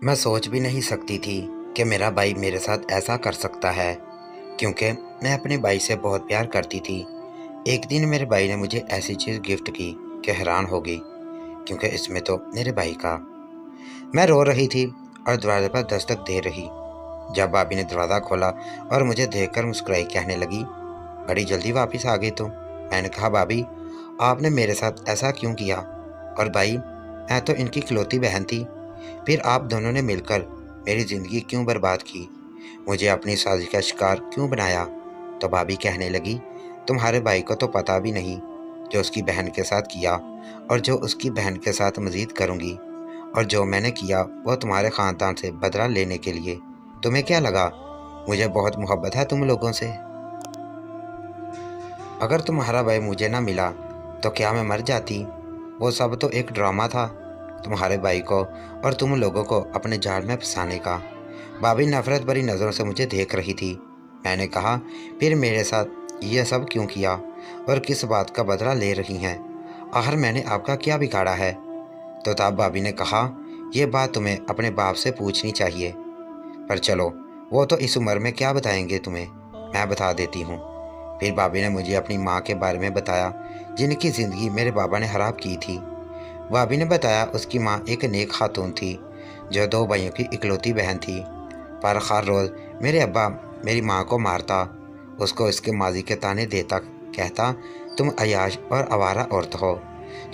मैं सोच भी नहीं सकती थी कि मेरा भाई मेरे साथ ऐसा कर सकता है, क्योंकि मैं अपने भाई से बहुत प्यार करती थी। एक दिन मेरे भाई ने मुझे ऐसी चीज़ गिफ्ट की कि हैरान हो गई, क्योंकि इसमें तो मेरे भाई का। मैं रो रही थी और दरवाजे पर दस्तक दे रही, जब भाभी ने दरवाज़ा खोला और मुझे देखकर मुस्कुराई, कहने लगी, बड़ी जल्दी वापस आ गई तुम। मैंने कहा, भाभी आपने मेरे साथ ऐसा क्यों किया? और भाई, मैं तो इनकी इकलौती बहन थी, फिर आप दोनों ने मिलकर मेरी ज़िंदगी क्यों बर्बाद की? मुझे अपनी साजिश का शिकार क्यों बनाया? तो भाभी कहने लगी, तुम्हारे भाई को तो पता भी नहीं जो उसकी बहन के साथ किया और जो उसकी बहन के साथ मज़ीद करूँगी, और जो मैंने किया वो तुम्हारे ख़ानदान से बदला लेने के लिए। तुम्हें क्या लगा मुझे बहुत मोहब्बत है तुम लोगों से? अगर तुम्हारा भाई मुझे ना मिला तो क्या मैं मर जाती? वो सब तो एक ड्रामा था, तुम्हारे भाई को और तुम लोगों को अपने जाल में फंसाने का। भाभी नफरत भरी नज़रों से मुझे देख रही थी। मैंने कहा, फिर मेरे साथ ये सब क्यों किया और किस बात का बदला ले रही हैं? आखिर मैंने आपका क्या बिगाड़ा है? तो तब भाभी ने कहा, यह बात तुम्हें अपने बाप से पूछनी चाहिए। पर चलो, वो तो इस उम्र में क्या बताएंगे तुम्हें, मैं बता देती हूँ। फिर भाभी ने मुझे अपनी माँ के बारे में बताया, जिनकी ज़िंदगी मेरे बाबा ने खराब की थी। भाभी ने बताया उसकी माँ एक नेक खातून थी, जो दो भाइयों की इकलौती बहन थी। पर हर रोज़ मेरे अब्बा मेरी माँ को मारता, उसको इसके माजी के ताने देता, कहता, तुम अयाश और आवारा औरत हो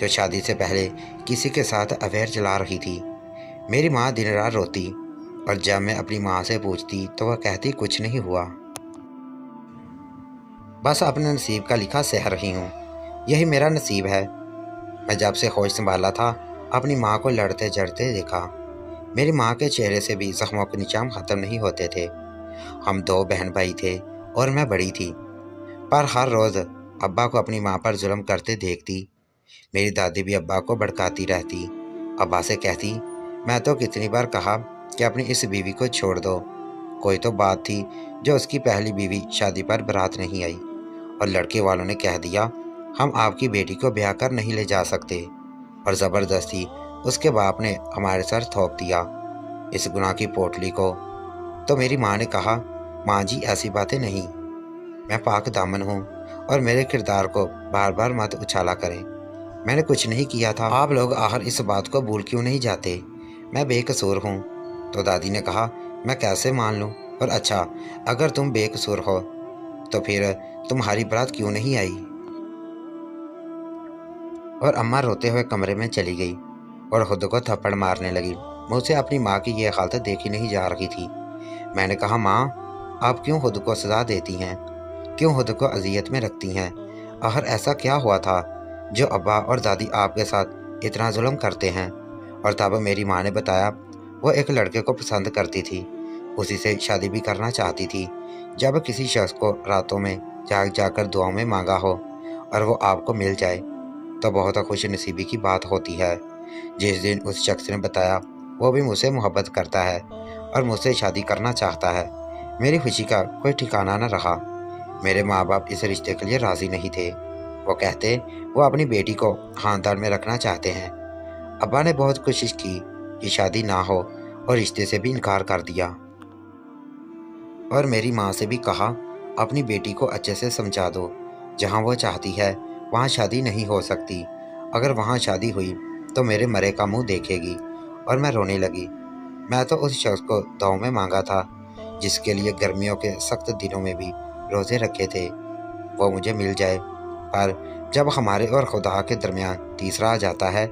जो शादी से पहले किसी के साथ अफेयर चला रही थी। मेरी माँ दिन रात रोती, और जब मैं अपनी माँ से पूछती तो वह कहती, कुछ नहीं हुआ, बस अपने नसीब का लिखा सह रही हूँ, यही मेरा नसीब है। मैं जब से होश संभाला था, अपनी माँ को लड़ते झड़ते देखा। मेरी माँ के चेहरे से भी जख्मों के निशान ख़त्म नहीं होते थे। हम दो बहन भाई थे और मैं बड़ी थी, पर हर रोज़ अब्बा को अपनी माँ पर जुल्म करते देखती। मेरी दादी भी अब्बा को भड़काती रहती, अब्बा से कहती, मैं तो कितनी बार कहा कि अपनी इस बीवी को छोड़ दो। कोई तो बात थी जो उसकी पहली बीवी शादी पर बारात नहीं आई, और लड़के वालों ने कह दिया, हम आपकी बेटी को ब्याह कर नहीं ले जा सकते, और ज़बरदस्ती उसके बाप ने हमारे सर थोप दिया इस गुनाह की पोटली को। तो मेरी माँ ने कहा, माँ जी ऐसी बातें नहीं, मैं पाक दामन हूँ, और मेरे किरदार को बार बार मत उछाला करें। मैंने कुछ नहीं किया था, आप लोग आखिर इस बात को भूल क्यों नहीं जाते? मैं बेकसूर हूँ। तो दादी ने कहा, मैं कैसे मान लूँ? और अच्छा, अगर तुम बेकसूर हो तो फिर तुम्हारी बारात क्यों नहीं आई? और अम्मा रोते हुए कमरे में चली गई और खुद को थप्पड़ मारने लगी। मुझसे अपनी माँ की यह हालत देखी नहीं जा रही थी। मैंने कहा, माँ आप क्यों खुद को सजा देती हैं, क्यों खुद को अजियत में रखती हैं? आखिर ऐसा क्या हुआ था जो अब्बा और दादी आपके साथ इतना जुल्म करते हैं? और तब मेरी माँ ने बताया, वो एक लड़के को पसंद करती थी, उसी से शादी भी करना चाहती थी। जब किसी शख्स को रातों में जाग जाकर दुआओं में मांगा हो और वो आपको मिल जाए तो बहुत खुश नसीबी की बात होती है। जिस दिन उस शख्स ने बताया वो भी मुझसे मोहब्बत करता है और मुझसे शादी करना चाहता है, मेरी खुशी का कोई ठिकाना न रहा। मेरे माँ बाप इस रिश्ते के लिए राज़ी नहीं थे। वो कहते वो अपनी बेटी को खानदान में रखना चाहते हैं। अब्बा ने बहुत कोशिश की कि शादी ना हो और रिश्ते से भी इनकार कर दिया, और मेरी माँ से भी कहा, अपनी बेटी को अच्छे से समझा दो, जहाँ वो चाहती है वहाँ शादी नहीं हो सकती। अगर वहाँ शादी हुई तो मेरे मरे का मुंह देखेगी। और मैं रोने लगी। मैं तो उस शख्स को दुआओं में मांगा था जिसके लिए गर्मियों के सख्त दिनों में भी रोज़े रखे थे, वो मुझे मिल जाए। पर जब हमारे और खुदा के दरमियान तीसरा आ जाता है,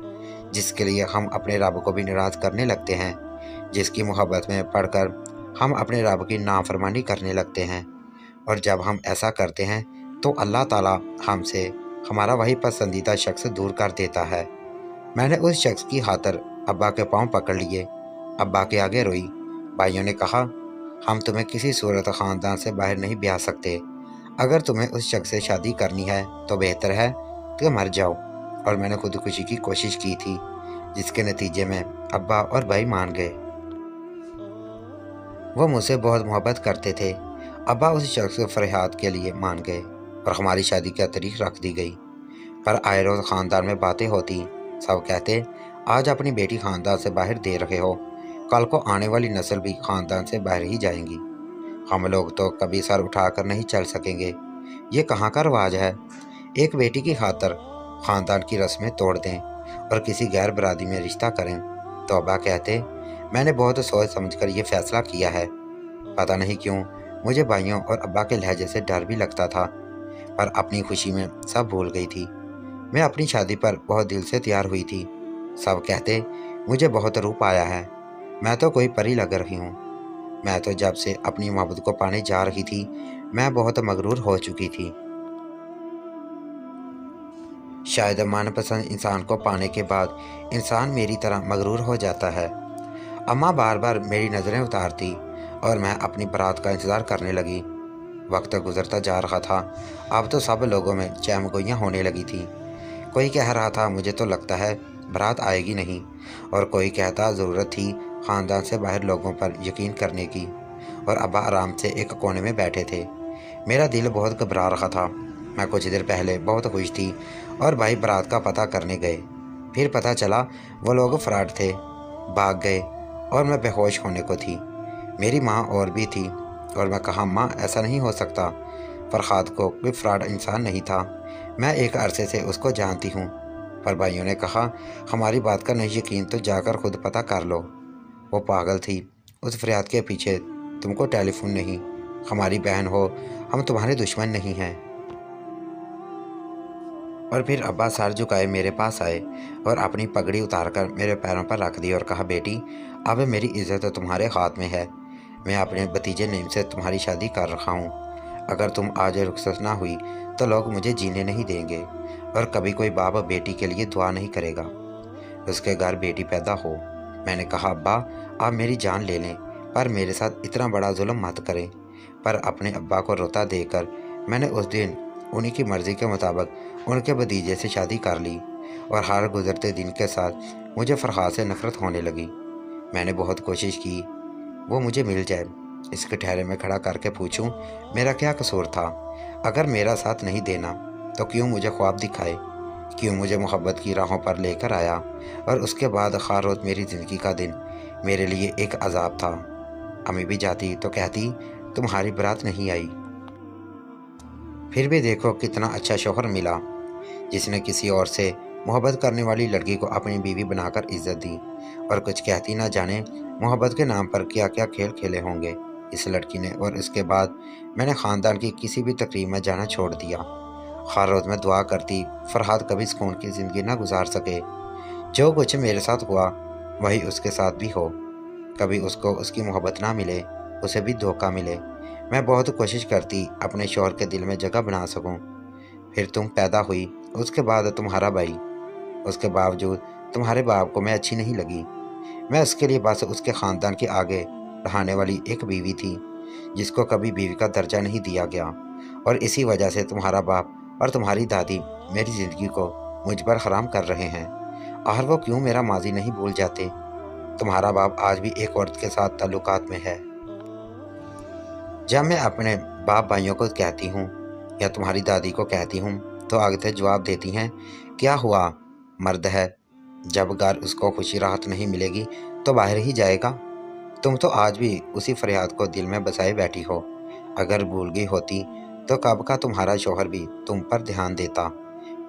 जिसके लिए हम अपने रब को भी नाराज़ करने लगते हैं, जिसकी मोहब्बत में पढ़कर हम अपने रब की नाफरमानी करने लगते हैं, और जब हम ऐसा करते हैं तो अल्लाह ताला हमसे हमारा वही पसंदीदा शख्स दूर कर देता है। मैंने उस शख्स की खातिर अब्बा के पांव पकड़ लिए, अब्बा के आगे रोई। भाइयों ने कहा, हम तुम्हें किसी सूरत ख़ानदान से बाहर नहीं ब्याह सकते। अगर तुम्हें उस शख्स से शादी करनी है तो बेहतर है कि मर जाओ। और मैंने खुदकुशी की कोशिश की थी, जिसके नतीजे में अब्बा और भाई मान गए। वो मुझसे बहुत मोहब्बत करते थे। अब्बा उस शख्स के फरियाद के लिए मान गए और हमारी शादी की तारीख रख दी गई। पर आए रोज़ ख़ानदान में बातें होती, सब कहते, आज अपनी बेटी ख़ानदान से बाहर दे रहे हो, कल को आने वाली नस्ल भी ख़ानदान से बाहर ही जाएंगी। हम लोग तो कभी सर उठाकर नहीं चल सकेंगे। ये कहाँ का रवाज है? एक बेटी की खातर ख़ानदान की रस्में तोड़ दें और किसी गैर बरादरी में रिश्ता करें। तौबा कहते, मैंने बहुत सोच समझकर ये फ़ैसला किया है। पता नहीं क्यों मुझे भाइयों और अब्बा के लहजे से डर भी लगता था, पर अपनी खुशी में सब भूल गई थी। मैं अपनी शादी पर बहुत दिल से तैयार हुई थी। सब कहते मुझे बहुत रूप आया है, मैं तो कोई परी लग रही हूँ। मैं तो जब से अपनी मोहब्बत को पाने जा रही थी, मैं बहुत मगरूर हो चुकी थी। शायद मनपसंद इंसान को पाने के बाद इंसान मेरी तरह मगरूर हो जाता है। अम्मा बार बार मेरी नज़रें उतारती और मैं अपनी बारात का इंतज़ार करने लगी। वक्त गुजरता जा रहा था। अब तो सब लोगों में चहमगोइयाँ होने लगी थी। कोई कह रहा था मुझे तो लगता है बारात आएगी नहीं, और कोई कहता ज़रूरत थी ख़ानदान से बाहर लोगों पर यकीन करने की। और अब्बा आराम से एक कोने में बैठे थे। मेरा दिल बहुत घबरा रहा था। मैं कुछ देर पहले बहुत खुश थी और भाई बारात का पता करने गए। फिर पता चला वो लोग फ्रॉड थे, भाग गए और मैं बेहोश होने को थी। मेरी माँ और भी थी और मैं कहा, माँ ऐसा नहीं हो सकता। फरहाद को कोई फ्रॉड इंसान नहीं था, मैं एक अरसे से उसको जानती हूँ। पर भाइयों ने कहा, हमारी बात का नहीं यकीन तो जाकर खुद पता कर लो। वो पागल थी। उस फरियाद के पीछे तुमको टेलीफोन नहीं, हमारी बहन हो, हम तुम्हारे दुश्मन नहीं हैं। और फिर अब्बा सर झुकाए मेरे पास आए और अपनी पगड़ी उतारकर मेरे पैरों पर रख दी और कहा, बेटी अब मेरी इज्जत तो तुम्हारे हाथ में है। मैं अपने भतीजे नईम से तुम्हारी शादी कर रखा हूँ। अगर तुम आज रुखसत ना हुई तो लोग मुझे जीने नहीं देंगे और कभी कोई बाप बेटी के लिए दुआ नहीं करेगा। उसके घर बेटी पैदा हो। मैंने कहा, अब्बा आप मेरी जान ले लें, पर मेरे साथ इतना बड़ा जुल्म मत करें। पर अपने अब्बा को रोता देकर मैंने उस दिन उन्हीं की मर्ज़ी के मुताबिक उनके भतीजे से शादी कर ली। और हर गुजरते दिन के साथ मुझे फरहाद से नफ़रत होने लगी। मैंने बहुत कोशिश की वो मुझे मिल जाए, इसके ठहरे में खड़ा करके पूछूं मेरा क्या कसूर था। अगर मेरा साथ नहीं देना तो क्यों मुझे ख्वाब दिखाए, क्यों मुझे मोहब्बत की राहों पर लेकर आया। और उसके बाद हर रोज़ मेरी ज़िंदगी का दिन मेरे लिए एक अजाब था। अम्मी भी जाती तो कहती तुम्हारी बारात नहीं आई। फिर भी देखो कितना अच्छा शौहर मिला, जिसने किसी और से मोहब्बत करने वाली लड़की को अपनी बीवी बनाकर इज्जत दी। और कुछ कहती ना जाने मोहब्बत के नाम पर क्या क्या खेल खेले होंगे इस लड़की ने। और इसके बाद मैंने ख़ानदान की किसी भी तकरीब में जाना छोड़ दिया। हर रोज़ मैं दुआ करती फरहाद कभी सुकून की ज़िंदगी ना गुजार सके। जो कुछ मेरे साथ हुआ वही उसके साथ भी हो। कभी उसको उसकी मोहब्बत ना मिले, उसे भी धोखा मिले। मैं बहुत कोशिश करती अपने शौहर के दिल में जगह बना सकूं। फिर तुम पैदा हुई, उसके बाद तुम्हारा भाई। उसके बावजूद तुम्हारे बाप को मैं अच्छी नहीं लगी। मैं उसके लिए बस उसके ख़ानदान के आगे बढ़ाने वाली एक बीवी थी, जिसको कभी बीवी का दर्जा नहीं दिया गया। और इसी वजह से तुम्हारा बाप और तुम्हारी दादी मेरी ज़िंदगी को मुझ पर हराम कर रहे हैं। आखिर वो क्यों मेरा माजी नहीं भूल जाते। तुम्हारा बाप आज भी एक औरत के साथ ताल्लुकात में है। जब मैं अपने बाप भाइयों को कहती हूँ या तुम्हारी दादी को कहती हूँ तो आगे जवाब देती हैं, क्या हुआ, मर्द है, जब घर उसको खुशी राहत नहीं मिलेगी तो बाहर ही जाएगा। तुम तो आज भी उसी फरियाद को दिल में बसाए बैठी हो। अगर भूल गई होती तो कब का तुम्हारा शौहर भी तुम पर ध्यान देता।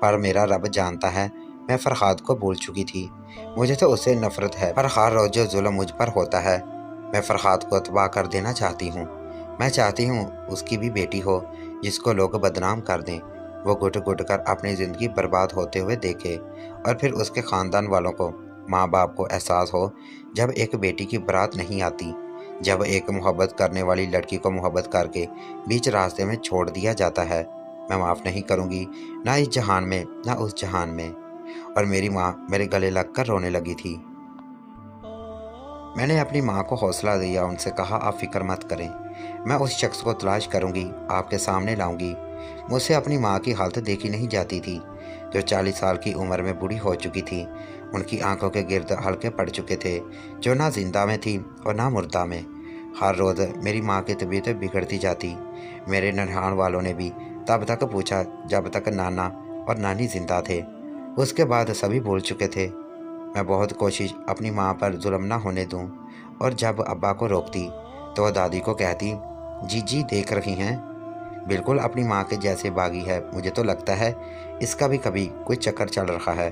पर मेरा रब जानता है मैं फरहाद को भूल चुकी थी। मुझे तो उससे नफरत है, पर हर रोज जो जुल्म मुझ पर होता है मैं फरहाद को तबाह कर देना चाहती हूँ। मैं चाहती हूँ उसकी भी बेटी हो जिसको लोग बदनाम कर दें, वो घुट घुट कर अपनी ज़िंदगी बर्बाद होते हुए देखे। और फिर उसके ख़ानदान वालों को, माँ बाप को एहसास हो जब एक बेटी की बारात नहीं आती, जब एक मोहब्बत करने वाली लड़की को मोहब्बत करके बीच रास्ते में छोड़ दिया जाता है। मैं माफ़ नहीं करूँगी, ना इस जहान में ना उस जहान में। और मेरी माँ मेरे गले लग कर रोने लगी थी। मैंने अपनी माँ को हौसला दिया, उनसे कहा आप फिक्र मत करें, मैं उस शख्स को तलाश करूँगी, आपके सामने लाऊंगी। मुझसे अपनी माँ की हालत देखी नहीं जाती थी, जो 40 साल की उम्र में बूढ़ी हो चुकी थी। उनकी आंखों के गिर्द हल्के पड़ चुके थे, जो ना जिंदा में थी और ना मुर्दा में। हर रोज़ मेरी माँ की तबीयत बिगड़ती जाती। मेरे ननिहाल वालों ने भी तब तक पूछा जब तक नाना और नानी जिंदा थे, उसके बाद सभी भूल चुके थे। मैं बहुत कोशिश अपनी माँ पर जुल्म ना होने दूँ और जब अब्बा को रोकती तो वह दादी को कहती, जी जी देख रही हैं, बिल्कुल अपनी माँ के जैसे बागी है, मुझे तो लगता है इसका भी कभी कोई चक्कर चल रहा है।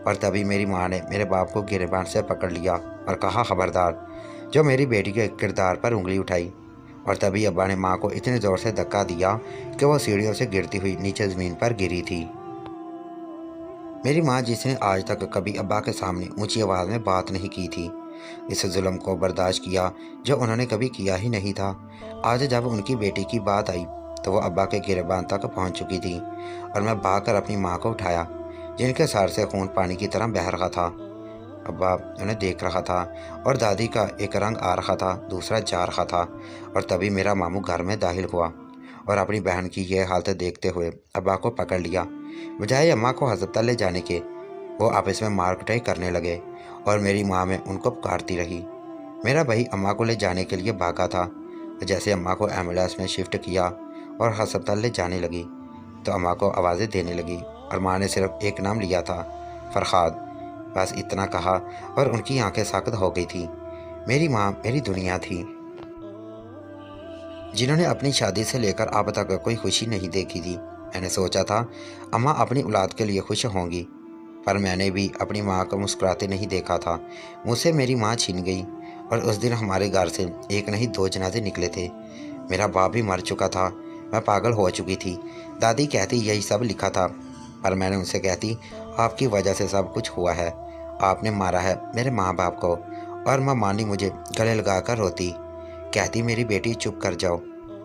और तभी मेरी माँ ने मेरे बाप को गिरबान से पकड़ लिया और कहा, खबरदार जो मेरी बेटी के किरदार पर उंगली उठाई। और तभी अब्बा ने माँ को इतने ज़ोर से धक्का दिया कि वह सीढ़ियों से गिरती हुई नीचे ज़मीन पर गिरी थी। मेरी माँ, जिसने आज तक कभी अब्बा के सामने ऊंची आवाज़ में बात नहीं की थी, इस जुल्म को बर्दाश्त किया जो उन्होंने कभी किया ही नहीं था। आज जब उनकी बेटी की बात आई तो वो अब्बा के गिरबान तक पहुंच चुकी थी और मैं भागकर अपनी माँ को उठाया, जिनके सर से खून पानी की तरह बह रहा था। अब्बा उन्हें देख रहा था और दादी का एक रंग आ रहा था, दूसरा जा रहा था। और तभी मेरा मामू घर में दाखिल हुआ और अपनी बहन की यह हालत देखते हुए अब्बा को पकड़ लिया। बजाय अम्मा को अस्पताल ले जाने के, वो आपस में मार कुटाई करने लगे और मेरी माँ में उनको पुकारती रही। मेरा भाई अम्मा को ले जाने के लिए भागा था। जैसे अम्मा को एम्बुलेंस में शिफ्ट किया और अस्पताल ले जाने लगी तो अम्मा को आवाज़ें देने लगी और माँ ने सिर्फ एक नाम लिया था, फरहाद। बस इतना कहा और उनकी आंखें सख्त हो गई थी। मेरी माँ मेरी दुनिया थी, जिन्होंने अपनी शादी से लेकर अब तक कोई खुशी नहीं देखी थी। मैंने सोचा था अम्मा अपनी औलाद के लिए खुश होंगी, पर मैंने भी अपनी माँ को मुस्कुराते नहीं देखा था। मुझसे मेरी माँ छीन गई और उस दिन हमारे घर से एक नहीं दो जनाजे निकले थे। मेरा बाप भी मर चुका था, मैं पागल हो चुकी थी। दादी कहती यही सब लिखा था, पर मैंने उनसे कहती आपकी वजह से सब कुछ हुआ है, आपने मारा है मेरे माँ बाप को। और माँ मानी मुझे गले लगा कर रोती, कहती मेरी बेटी चुप कर जाओ।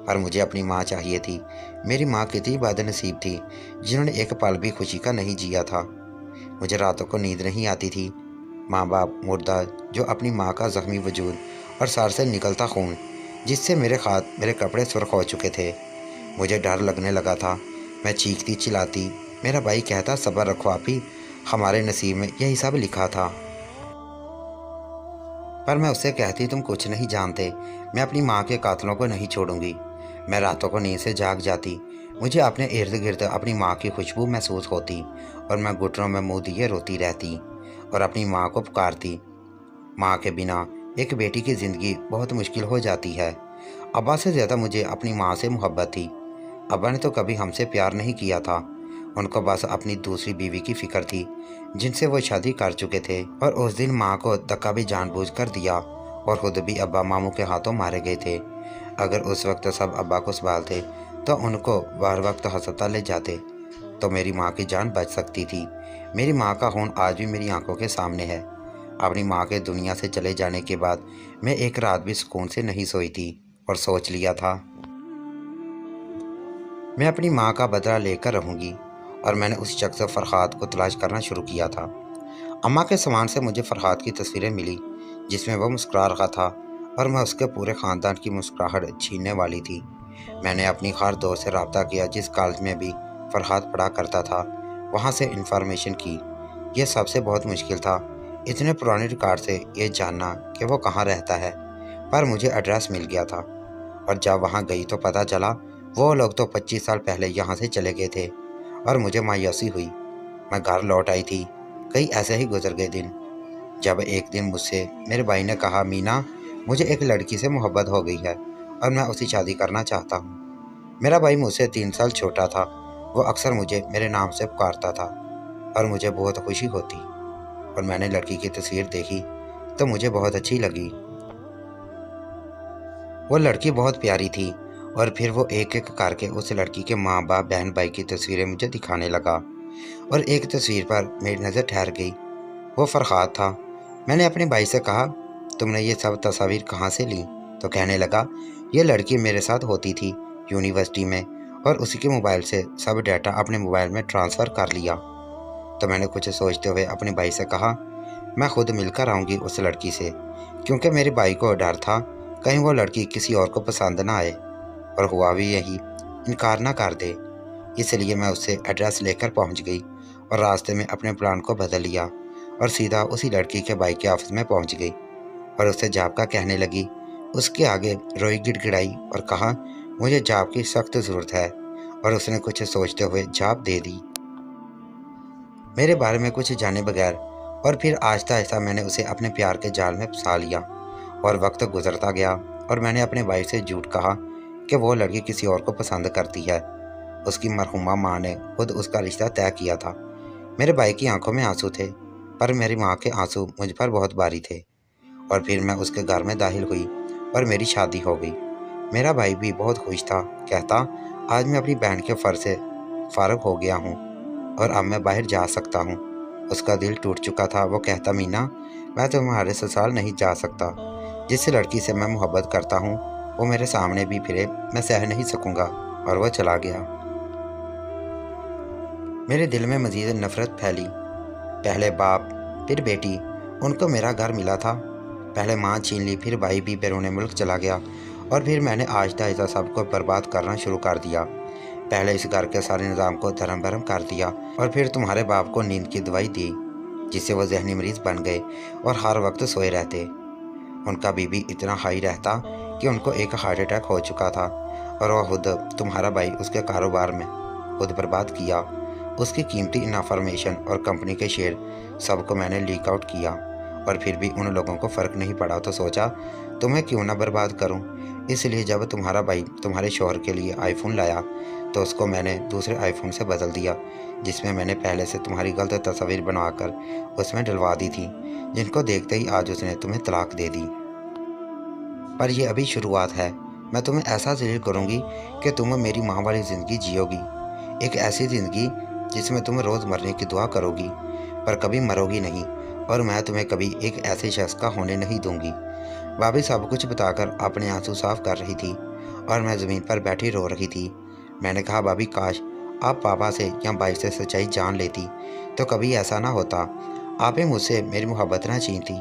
पर मुझे अपनी माँ चाहिए थी। मेरी माँ कितनी बदनसीब थी, जिन्होंने एक पल भी खुशी का नहीं जिया था। मुझे रातों को नींद नहीं आती थी। माँ बाप मुर्दा, जो अपनी माँ का ज़ख्मी वजूद और सर से निकलता खून, जिससे मेरे हाथ मेरे कपड़े सुर्ख हो चुके थे। मुझे डर लगने लगा था। मैं चीखती चिल्लाती। मेरा भाई कहता सब्र रखो आपी, हमारे नसीब में यही सब लिखा था। पर मैं उससे कहती तुम कुछ नहीं जानते, मैं अपनी माँ के कातलों को नहीं छोड़ूंगी। मैं रातों को नींद से जाग जाती। मुझे अपने इर्द गिर्द अपनी माँ की खुशबू महसूस होती और मैं घुटनों में मुँह दिए रोती रहती और अपनी माँ को पुकारती। माँ के बिना एक बेटी की ज़िंदगी बहुत मुश्किल हो जाती है। अब्बा से ज़्यादा मुझे अपनी माँ से मोहब्बत थी। अब्बा ने तो कभी हमसे प्यार नहीं किया था, उनको बस अपनी दूसरी बीवी की फिक्र थी, जिनसे वो शादी कर चुके थे। और उस दिन माँ को धक्का भी जानबूझकर दिया और खुद भी अब्बा मामू के हाथों मारे गए थे। अगर उस वक्त सब अब्बा को संभालते तो उनको बार वक्त अस्पताल ले जाते तो मेरी माँ की जान बच सकती थी। मेरी माँ का खून आज भी मेरी आंखों के सामने है। अपनी माँ के दुनिया से चले जाने के बाद मैं एक रात भी सुकून से नहीं सोई थी और सोच लिया था मैं अपनी माँ का बदला लेकर रहूँगी। और मैंने उस शख्स फरहाद को तलाश करना शुरू किया था। अम्मा के सामान से मुझे फरहाद की तस्वीरें मिली, जिसमें वह मुस्कुरा रहा था और मैं उसके पूरे ख़ानदान की मुस्कुराहट छीनने वाली थी। मैंने अपनी हर दोस्त से रब्ता किया जिस कॉलेज में भी फरहाद पढ़ा करता था, वहाँ से इन्फॉर्मेशन की। यह सबसे बहुत मुश्किल था, इतने पुराने रिकॉर्ड से ये जानना कि वो कहाँ रहता है। पर मुझे एड्रेस मिल गया था और जब वहाँ गई तो पता चला वो लोग तो 25 साल पहले यहाँ से चले गए थे और मुझे मायूसी हुई। मैं घर लौट आई थी। कई ऐसे ही गुजर गए दिन, जब एक दिन मुझसे मेरे भाई ने कहा, मीना मुझे एक लड़की से मोहब्बत हो गई है और मैं उससे शादी करना चाहता हूँ। मेरा भाई मुझसे 3 साल छोटा था। वो अक्सर मुझे मेरे नाम से पुकारता था और मुझे बहुत खुशी होती। और मैंने लड़की की तस्वीर देखी तो मुझे बहुत अच्छी लगी। वो लड़की बहुत प्यारी थी। और फिर वो एक एक करके उस लड़की के माँ बाप बहन भाई की तस्वीरें मुझे दिखाने लगा और एक तस्वीर पर मेरी नज़र ठहर गई। वो फरहाद था। मैंने अपने भाई से कहा, तुमने ये सब तस्वीर कहाँ से ली? तो कहने लगा, ये लड़की मेरे साथ होती थी यूनिवर्सिटी में और उसी के मोबाइल से सब डाटा अपने मोबाइल में ट्रांसफ़र कर लिया। तो मैंने कुछ सोचते हुए अपने भाई से कहा, मैं खुद मिलकर आऊँगी उस लड़की से, क्योंकि मेरे भाई को डर था कहीं वो लड़की किसी और को पसंद ना आए और हुआ भी यही, इनकार ना कर दे। इसलिए मैं उससे एड्रेस लेकर पहुंच गई और रास्ते में अपने प्लान को बदल लिया और सीधा उसी लड़की के भाई के ऑफिस में पहुंच गई और उससे जॉब का कहने लगी। उसके आगे रोई गिड़गिड़ाई और कहा, मुझे जॉब की सख्त ज़रूरत है। और उसने कुछ सोचते हुए जॉब दे दी, मेरे बारे में कुछ जाने बगैर। और फिर आहिस्ता आहिस्ता मैंने उसे अपने प्यार के जाल में फंसा लिया और वक्त गुजरता गया और मैंने अपने भाई से झूठ कहा कि वो लड़की किसी और को पसंद करती है। उसकी मरहुमा माँ ने खुद उसका रिश्ता तय किया था। मेरे भाई की आंखों में आंसू थे, पर मेरी माँ के आंसू मुझ पर बहुत भारी थे। और फिर मैं उसके घर में दाखिल हुई और मेरी शादी हो गई। मेरा भाई भी बहुत खुश था, कहता आज मैं अपनी बहन के फर्ज से फारग हो गया हूँ और अब मैं बाहर जा सकता हूँ। उसका दिल टूट चुका था। वो कहता मीना, मैं तुम्हारे ससुराल नहीं जा सकता। जिस लड़की से मैं मोहब्बत करता हूँ वो मेरे सामने भी फिरे, मैं सह नहीं सकूँगा। और वो चला गया। मेरे दिल में मज़ीद नफ़रत फैली। पहले बाप, फिर बेटी, उनको मेरा घर मिला था। पहले माँ छीन ली, फिर भाई भी बैरून मुल्क चला गया और फिर मैंने आहिस्ता आहिस्ता सबको बर्बाद करना शुरू कर दिया। पहले इस घर के सारे निज़ाम को धर्म भरम कर दिया और फिर तुम्हारे बाप को नींद की दवाई दी, जिससे वो जहनी मरीज़ बन गए और हर वक्त सोए रहते। उनका बीबी इतना हाई रहता कि उनको एक हार्ट अटैक हो चुका था और वह खुद, तुम्हारा भाई, उसके कारोबार में खुद बर्बाद किया। उसकी कीमती इन्फॉर्मेशन और कंपनी के शेयर सबको मैंने लीक आउट किया और फिर भी उन लोगों को फ़र्क नहीं पड़ा, तो सोचा तुम्हें क्यों ना बर्बाद करूं। इसलिए जब तुम्हारा भाई तुम्हारे शौहर के लिए आईफोन लाया तो उसको मैंने दूसरे आईफोन से बदल दिया, जिसमें मैंने पहले से तुम्हारी गलत तस्वीर बनवाकर उसमें डलवा दी थी, जिनको देखते ही आज उसने तुम्हें तलाक दे दी। पर यह अभी शुरुआत है। मैं तुम्हें ऐसा जलील करूंगी कि तुम मेरी माँ वाली ज़िंदगी जियोगी, एक ऐसी ज़िंदगी जिसमें तुम रोज़ मरने की दुआ करोगी पर कभी मरोगी नहीं, और मैं तुम्हें कभी एक ऐसे शख्स का होने नहीं दूंगी। भाभी सब कुछ बताकर अपने आंसू साफ कर रही थी और मैं ज़मीन पर बैठी रो रही थी। मैंने कहा भाभी, काश आप पापा से या भाई से सच्चाई जान लेती तो कभी ऐसा ना होता। आपे मुझसे मेरी मोहब्बत ना छीनती।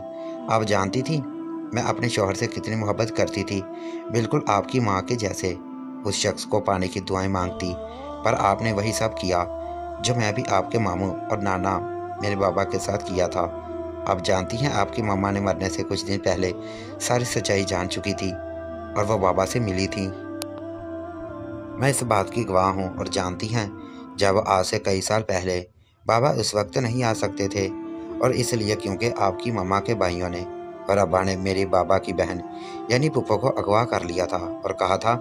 आप जानती थी मैं अपने शौहर से कितनी मोहब्बत करती थी, बिल्कुल आपकी माँ के जैसे। उस शख्स को पाने की दुआएं मांगती, पर आपने वही सब किया जो मैं भी आपके मामू और नाना मेरे बाबा के साथ किया था। आप जानती हैं आपकी मम्मा ने मरने से कुछ दिन पहले सारी सच्चाई जान चुकी थी और वो बाबा से मिली थी। मैं इस बात की गवाह हूँ। और जानती हैं, जब आज से कई साल पहले बाबा उस वक्त नहीं आ सकते थे, और इसलिए क्योंकि आपकी मम्मा के भाइयों ने और अब्बा ने मेरी बाबा की बहन यानी पुप्पो को अगवा कर लिया था और कहा था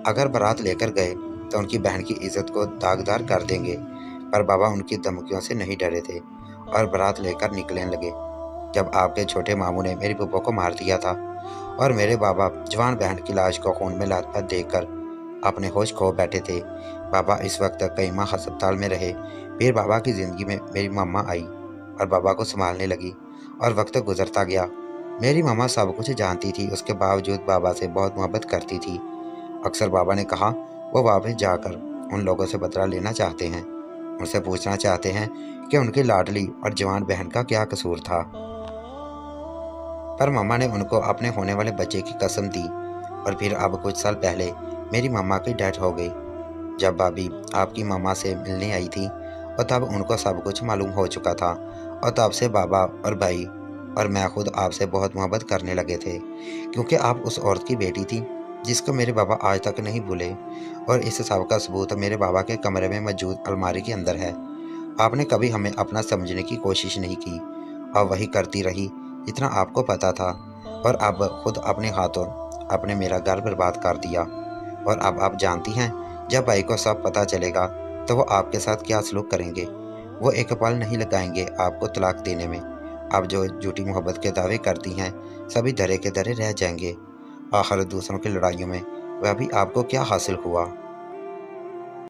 अगर बारात लेकर गए तो उनकी बहन की इज्जत को दागदार कर देंगे। पर बाबा उनकी धमकियों से नहीं डरे थे और बारात लेकर निकलने लगे। जब आपके छोटे मामू ने मेरी पुप्पो को मार दिया था और मेरे बाबा जवान बहन की लाश को खून में लथपथ देखकर अपने होश खो बैठे थे। बाबा इस वक्त कई माह अस्पताल में रहे। फिर बाबा की ज़िंदगी में मेरी मम्मा आई और बाबा को संभालने लगी और वक्त गुजरता गया। मेरी मम्मा सब कुछ जानती थी, उसके बावजूद बाबा से बहुत मोहब्बत करती थी। अक्सर बाबा ने कहा वो वापस जाकर उन लोगों से बदला लेना चाहते हैं, उनसे पूछना चाहते हैं कि उनकी लाडली और जवान बहन का क्या कसूर था। पर मम्मा ने उनको अपने होने वाले बच्चे की कसम दी। और फिर अब कुछ साल पहले मेरी मम्मा की डेथ हो गई। जब भाभी आपकी मम्मा से मिलने आई थी और तब उनको सब कुछ मालूम हो चुका था, और तब से बाबा और भाई और मैं खुद आपसे बहुत मोहब्बत करने लगे थे, क्योंकि आप उस औरत की बेटी थी जिसको मेरे बाबा आज तक नहीं भूले। और इस सब का सबूत मेरे बाबा के कमरे में मौजूद अलमारी के अंदर है। आपने कभी हमें अपना समझने की कोशिश नहीं की, अब वही करती रही जितना आपको पता था, और अब खुद अपने हाथों आपने मेरा घर बर्बाद कर दिया। और अब आप जानती हैं, जब भाई को सब पता चलेगा तो वो आपके साथ क्या सलूक करेंगे। वो एक पल नहीं लगाएंगे आपको तलाक देने में। आप जो झूठी मोहब्बत के दावे करती हैं सभी धरे के धरे रह जाएंगे। आखिर दूसरों की लड़ाइयों में वह भी आपको क्या हासिल हुआ।